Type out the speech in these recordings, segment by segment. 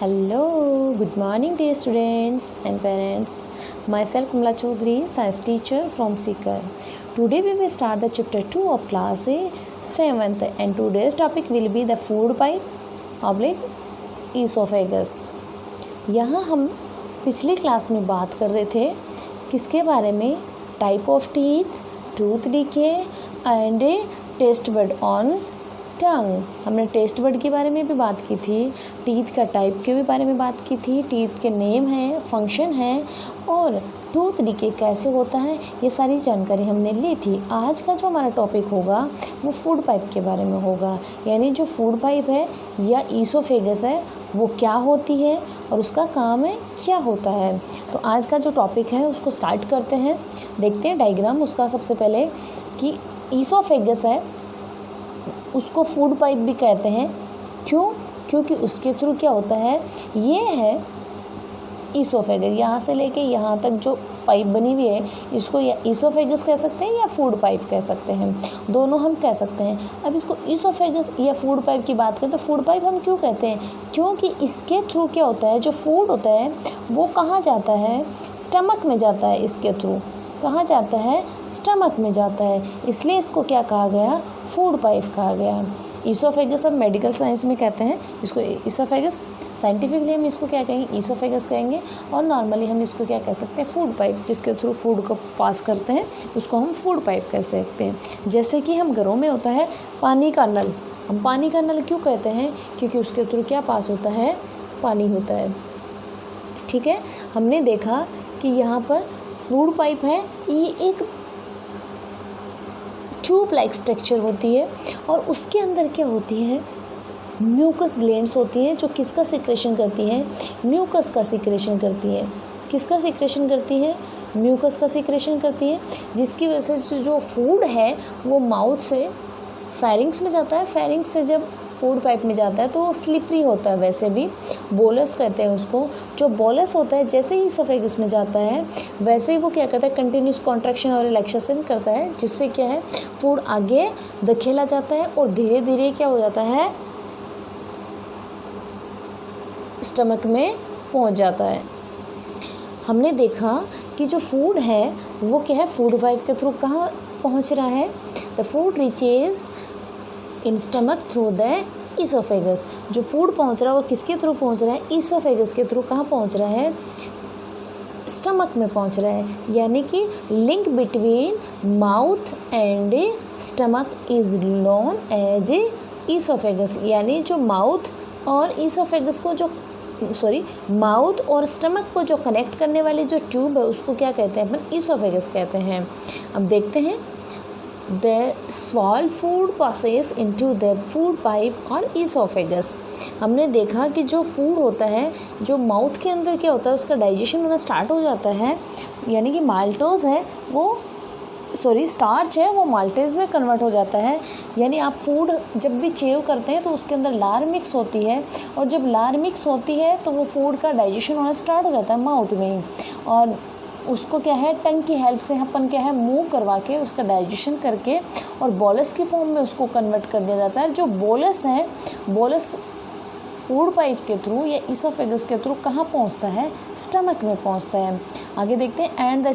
Hello, good morning dear students and parents. Myself Kamala Chaudhary, science teacher from Sikar. Today we will start the chapter 2 of class 7th and today's topic will be the food pipe oblique esophagus. यहाँ हम पिछली class में बात कर रहे थे किसके बारे में, type of teeth, tooth decay and taste bud on tongue. हमने टेस्ट बड के बारे में भी बात की थी, टीथ का टाइप के भी बारे में बात की थी, टीथ के नेम है, फंक्शन है और टूथ डीके कैसे होता है, ये सारी जानकारी हमने ली थी. आज का जो हमारा टॉपिक होगा वो फूड पाइप के बारे में होगा. यानी जो फूड पाइप है या ईसोफेगस है वो क्या होती है और उसका काम है क्या होता है. तो आज का जो टॉपिक है उसको स्टार्ट करते हैं. देखते हैं डायग्राम उसका. सबसे पहले कि ईसोफेगस है उसको फूड पाइप भी कहते हैं. क्योंकि उसके थ्रू क्या होता है, ये है ईसोफेगस. यहाँ से लेके यहाँ तक जो पाइप बनी हुई है इसको या ईसोफेगस कह सकते हैं या फूड पाइप कह सकते हैं, दोनों हम कह सकते हैं. अब इसको ईसोफेगस या फूड पाइप की बात करें तो फूड पाइप हम क्यों कहते हैं, क्योंकि इसके थ्रू क्या होता है, जो फूड होता है वो कहाँ जाता है, स्टमक में जाता है. इसके थ्रू कहाँ जाता है, स्टमक में जाता है, इसलिए इसको क्या कहा गया, फूड पाइप कहा गया. ईसोफेगस हम मेडिकल साइंस में कहते हैं इसको ईसोफेगस. साइंटिफिकली हम इसको क्या कहेंगे, ईसोफेगस कहेंगे. और नॉर्मली हम इसको क्या कह सकते हैं, फूड पाइप. जिसके थ्रू फूड को पास करते हैं उसको हम फूड पाइप कह सकते हैं. जैसे कि हम घरों में होता है पानी का नल, हम पानी का नल क्यों कहते हैं, क्योंकि उसके थ्रू क्या पास होता है, पानी होता है. ठीक है, हमने देखा कि यहाँ पर फूड पाइप है, ये एक ट्यूब लाइक स्ट्रक्चर होती है और उसके अंदर क्या होती है, म्यूकस ग्लैंड्स होती हैं जो किसका सिक्रेशन करती हैं, म्यूकस का सिक्रेशन करती हैं. किसका सिक्रेशन करती है, म्यूकस का सिक्रेशन करती है, जिसकी वजह से जो फूड है वो माउथ से फेरिंग्स में जाता है. फेरिंग्स से जब फूड पाइप में जाता है तो वो स्लिपरी होता है. वैसे भी बोलस कहते हैं उसको. जो बोलस होता है जैसे ही ईसोफेगस में जाता है वैसे ही वो क्या करता है, कंटिन्यूस कॉन्ट्रैक्शन और रिलैक्सेशन करता है, जिससे क्या है फूड आगे धकेला जाता है और धीरे धीरे क्या हो जाता है, स्टमक में पहुंच जाता है. हमने देखा कि जो फूड है वो क्या है, फूड पाइप के थ्रू कहाँ पहुंच रहा है, the food reaches in stomach through the oesophagus. जो फूड पहुंच रहा है वो किसके थ्रू पहुंच रहा है, ईसोफेगस के थ्रू. कहाँ पहुंच रहा है, स्टमक में पहुंच रहा है. यानी कि link between mouth and stomach is known as oesophagus. यानी जो माउथ और ईसोफेगस को जो माउथ और स्टमक को जो कनेक्ट करने वाली जो ट्यूब है उसको क्या कहते हैं, अपन ईसोफेगस कहते हैं. अब देखते हैं, the swallowed food passes into the food pipe और esophagus. हमने देखा कि जो फूड होता है जो माउथ के अंदर क्या होता है उसका डाइजेशन होना स्टार्ट हो जाता है. यानी कि माल्टोज है वो स्टार्च है वो माल्टेज में कन्वर्ट हो जाता है. यानी आप फूड जब भी चेव करते हैं तो उसके अंदर लार मिक्स होती है और जब लार मिक्स होती है तो वो फूड का डाइजेशन होना स्टार्ट हो जाता है माउथ में ही. और उसको क्या है, टंग की हेल्प से अपन क्या है मूव करवा के उसका डाइजेशन करके और बोलस की फॉर्म में उसको कन्वर्ट कर दिया जाता है. जो बोलस है, बोलस फूड पाइप के थ्रू या ईसोफेगस के थ्रू कहाँ पहुँचता है, स्टमक में पहुँचता है. आगे देखते हैं, एंड द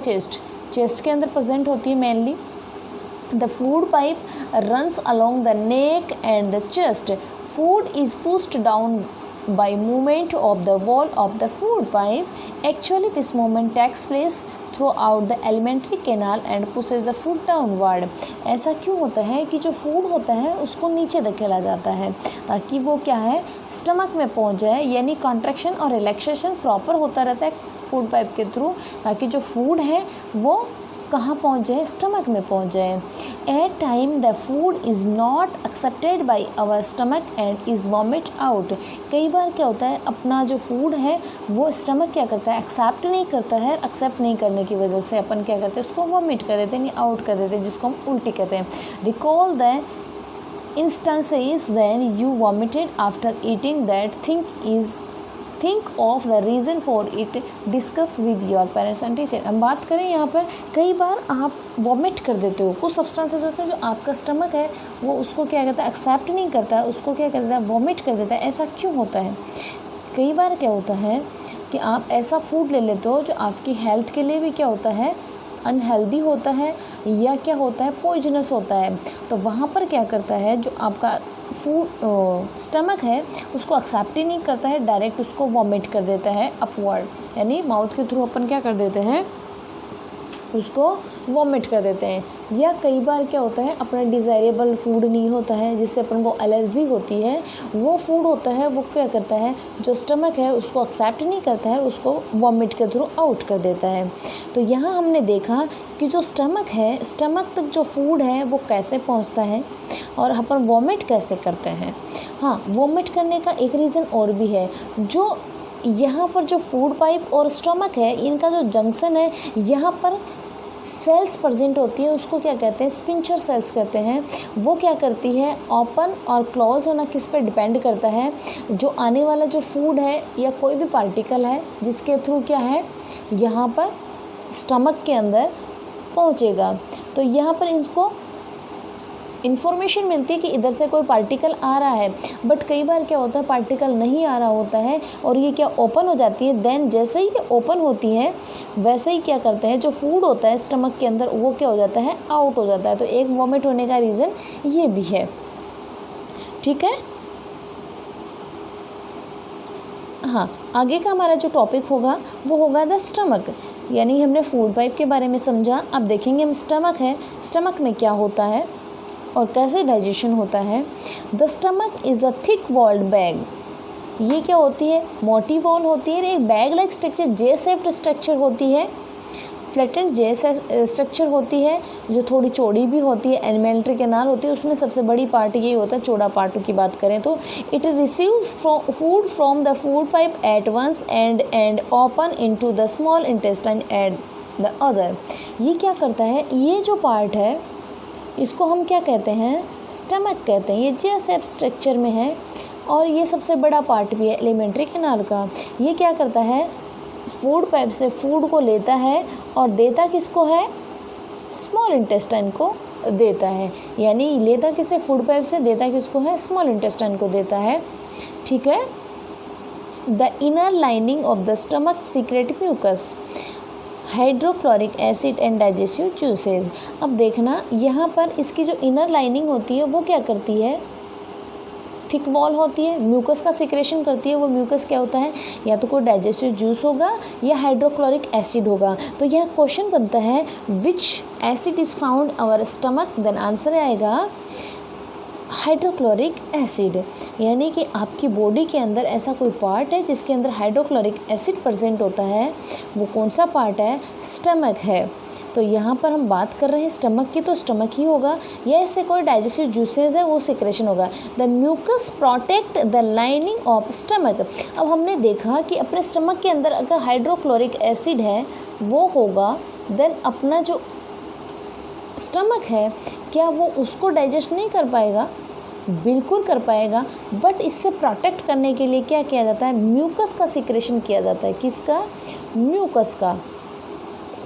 चेस्ट के अंदर प्रेजेंट होती है mainly. The food pipe runs along the neck and the chest. Food is pushed down by movement of the wall of the food pipe. Actually this movement takes place throughout the alimentary canal and pushes the food downward. ऐसा क्यों होता है कि जो food होता है उसको नीचे धकेला जाता है ताकि वो क्या है, स्टमक में पहुंच जाए. यानी कॉन्ट्रैक्शन और रिलैक्सेशन प्रॉपर होता रहता है फूड पाइप के थ्रू ताकि जो फूड है वो कहाँ पहुँच जाए, स्टमक में पहुँच जाए. At time the food is not accepted by our stomach and is vomit out. कई बार क्या होता है, अपना जो फूड है वो स्टमक क्या करता है, एक्सेप्ट नहीं करता है. एक्सेप्ट नहीं करने की वजह से अपन क्या करते हैं, उसको वॉमिट कर देते हैं, आउट कर देते हैं, जिसको हम उल्टी कहते हैं. Recall the instances when you vomited after eating that think of the reason for it, discuss with your parents and teacher. हम बात करें यहाँ पर, कई बार आप वॉमिट कर देते हो, कुछ सब्सटेंसेस होते हैं जो आपका स्टमक है वो उसको क्या कहता है, एक्सेप्ट नहीं करता है, उसको क्या करता है, वॉमिट कर देता है. ऐसा क्यों होता है, कई बार क्या होता है कि आप ऐसा फूड ले लेते हो जो आपकी हेल्थ के लिए भी क्या होता है, अनहेल्दी होता है या क्या होता है, पॉइजनस होता है। तो वहाँ पर क्या करता है, जो आपका फूड स्टमक है उसको एक्सेप्ट ही नहीं करता है, डायरेक्ट उसको वॉमिट कर देता है अपवर्ड, यानी माउथ के थ्रू अपन क्या कर देते हैं, उसको वॉमिट कर देते हैं। या कई बार क्या होता है, अपना डिज़ायरेबल फूड नहीं होता है जिससे अपन को एलर्जी होती है, वो फूड होता है, वो क्या करता है, जो स्टमक है उसको एक्सेप्ट नहीं करता है, उसको वॉमिट के थ्रू आउट कर देता है। तो यहाँ हमने देखा कि जो स्टमक है, स्टमक तक जो फूड है वो कैसे पहुँचता है और अपन वॉमिट कैसे करते हैं। हाँ, वॉमिट करने का एक रीज़न और भी है, जो यहाँ पर जो फूड पाइप और स्टमक है, इनका जो जंक्शन है, यहाँ पर सेल्स प्रेजेंट होती है, उसको क्या कहते हैं, स्पिंचर सेल्स कहते हैं। वो क्या करती है, ओपन और क्लोज होना किस पे डिपेंड करता है, जो आने वाला जो फूड है या कोई भी पार्टिकल है जिसके थ्रू क्या है, यहाँ पर स्टमक के अंदर पहुँचेगा। तो यहाँ पर इसको इन्फॉर्मेशन मिलती है कि इधर से कोई पार्टिकल आ रहा है, बट कई बार क्या होता है, पार्टिकल नहीं आ रहा होता है और ये क्या ओपन हो जाती है। देन जैसे ही ये ओपन होती है वैसे ही क्या करते हैं, जो फूड होता है स्टमक के अंदर वो क्या हो जाता है, आउट हो जाता है। तो एक वॉमिट होने का रीज़न ये भी है। ठीक है, हाँ, आगे का हमारा जो टॉपिक होगा वो होगा द स्टमक, यानी हमने फूड पाइप के बारे में समझा। अब देखेंगे हम स्टमक है, स्टमक में क्या होता है और कैसे डाइजेशन होता है। The stomach is a thick walled bag, ये क्या होती है, मोटी वॉल होती है, एक bag like structure, J shaped structure होती है, फ्लैटेंड जे स्ट्रक्चर होती है, जो थोड़ी चौड़ी भी होती है, एलिमेंट्री कैनाल होती है, उसमें सबसे बड़ी पार्ट ये होता है, चौड़ा पार्ट की बात करें तो। It receive food from the food pipe at once and open into the small intestine at the other. ये क्या करता है, ये जो पार्ट है इसको हम क्या कहते हैं, स्टमक कहते हैं। ये जे शेप स्ट्रक्चर में है और ये सबसे बड़ा पार्ट भी है एलिमेंट्री कैनाल का। ये क्या करता है, फूड पाइप से फूड को लेता है और देता किसको है, स्मॉल इंटेस्टाइन को देता है, यानी लेता किसे, फूड पाइप से, देता किसको है, स्मॉल इंटेस्टाइन को देता है। ठीक है, the inner lining of the stomach secrete mucus, hydrochloric acid and digestive juices. अब देखना यहाँ पर इसकी जो इनर लाइनिंग होती है वो क्या करती है, थिक वॉल होती है, म्यूकस का सिक्रेशन करती है। वो म्यूकस क्या होता है, या तो कोई डाइजेस्टिव जूस होगा या हाइड्रोक्लोरिक एसिड होगा। तो यह क्वेश्चन बनता है, which acid is found our stomach, then answer आएगा हाइड्रोक्लोरिक एसिड, यानी कि आपकी बॉडी के अंदर ऐसा कोई पार्ट है जिसके अंदर हाइड्रोक्लोरिक एसिड प्रेजेंट होता है। वो कौन सा पार्ट है, स्टमक है। तो यहाँ पर हम बात कर रहे हैं स्टमक की, तो स्टमक ही होगा, या इससे कोई डाइजेस्टिव जूसेस है वो सिक्रेशन होगा। The mucus protect the lining of stomach. अब हमने देखा कि अपने स्टमक के अंदर अगर हाइड्रोक्लोरिक एसिड है वो होगा, देन अपना जो स्टमक है क्या वो उसको डाइजेस्ट नहीं कर पाएगा, बिल्कुल कर पाएगा, बट इससे प्रोटेक्ट करने के लिए क्या किया जाता है, म्यूकस का सिक्रेशन किया जाता है। किसका, म्यूकस का।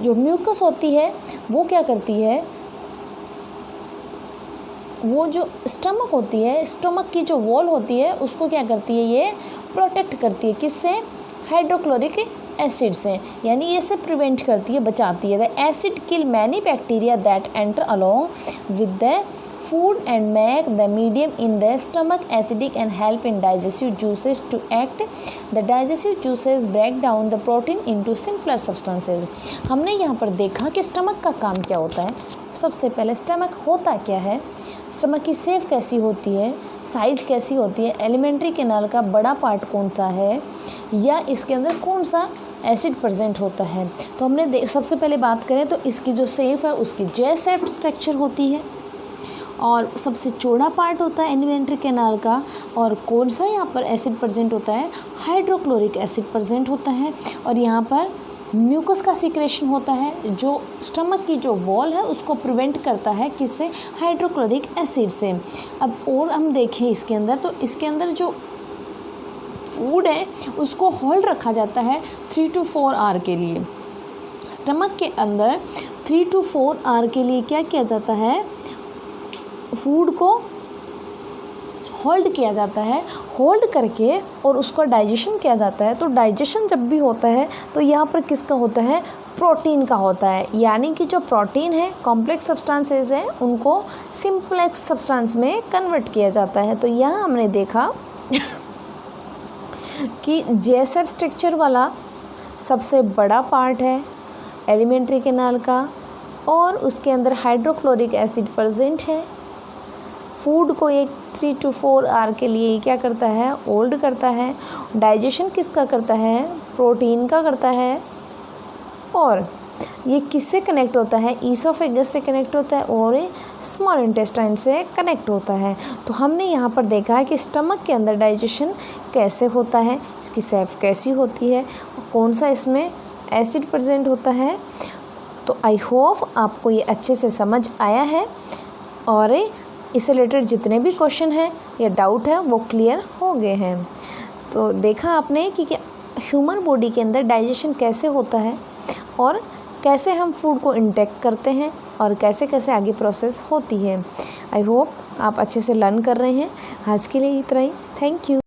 जो म्यूकस होती है वो क्या करती है, वो जो स्टमक होती है, स्टमक की जो वॉल होती है उसको क्या करती है, ये प्रोटेक्ट करती है, किससे, हाइड्रोक्लोरिक एसिड से, यानी ये से प्रिवेंट करती है, बचाती है। The acid kill many bacteria that enter along with the food and make the medium in the stomach acidic and help in digestive juices to act. The digestive juices break down the protein into simpler substances. हमने यहाँ पर देखा कि stomach का काम क्या होता है। सबसे पहले स्टमक होता क्या है, स्टमक की शेप कैसी होती है, साइज़ कैसी होती है, एलिमेंट्री कैनाल का बड़ा पार्ट कौन सा है, या इसके अंदर कौन सा एसिड प्रेजेंट होता है। तो हमने सबसे पहले बात करें तो इसकी जो शेप है उसकी जे शेप्ड स्ट्रक्चर होती है और सबसे चौड़ा पार्ट होता है एलिमेंट्री कैनाल का, और कौन सा यहाँ पर एसिड प्रेजेंट होता है, हाइड्रोक्लोरिक एसिड प्रेजेंट होता है, और यहाँ पर म्यूकस का सिक्रेशन होता है जो स्टमक की जो वॉल है उसको प्रिवेंट करता है, किससे, हाइड्रोक्लोरिक एसिड से। अब और हम देखें इसके अंदर, तो इसके अंदर जो फूड है उसको होल्ड रखा जाता है 3 to 4 आवर के लिए। स्टमक के अंदर 3 to 4 आवर के लिए क्या किया जाता है, फूड को होल्ड किया जाता है, होल्ड करके और उसका डाइजेशन किया जाता है। तो डाइजेशन जब भी होता है तो यहाँ पर किसका होता है, प्रोटीन का होता है। यानी कि जो प्रोटीन है, कॉम्प्लेक्स सब्सटेंसेस हैं, उनको सिंप्लेक्स सब्सटेंस में कन्वर्ट किया जाता है। तो यहाँ हमने देखा कि जेएसएफ स्ट्रक्चर वाला सबसे बड़ा पार्ट है एलिमेंट्री कैनाल का, और उसके अंदर हाइड्रोक्लोरिक एसिड प्रेजेंट है। फूड को एक 3 to 4 आवर के लिए क्या करता है, होल्ड करता है। डाइजेशन किसका करता है, प्रोटीन का करता है। और ये किससे कनेक्ट होता है, ईसोफेगस से कनेक्ट होता है और स्मॉल इंटेस्टाइन से कनेक्ट होता है। तो हमने यहाँ पर देखा है कि स्टमक के अंदर डाइजेशन कैसे होता है, इसकी सेफ कैसी होती है, कौन सा इसमें एसिड प्रेजेंट होता है। तो आई होप आपको ये अच्छे से समझ आया है और इससे रिलेटेड जितने भी क्वेश्चन हैं या डाउट है वो क्लियर हो गए हैं। तो देखा आपने कि ह्यूमन बॉडी के अंदर डाइजेशन कैसे होता है और कैसे हम फूड को इंटेक करते हैं और कैसे कैसे आगे प्रोसेस होती है। आई होप आप अच्छे से लर्न कर रहे हैं। आज के लिए इतना ही। Thank you.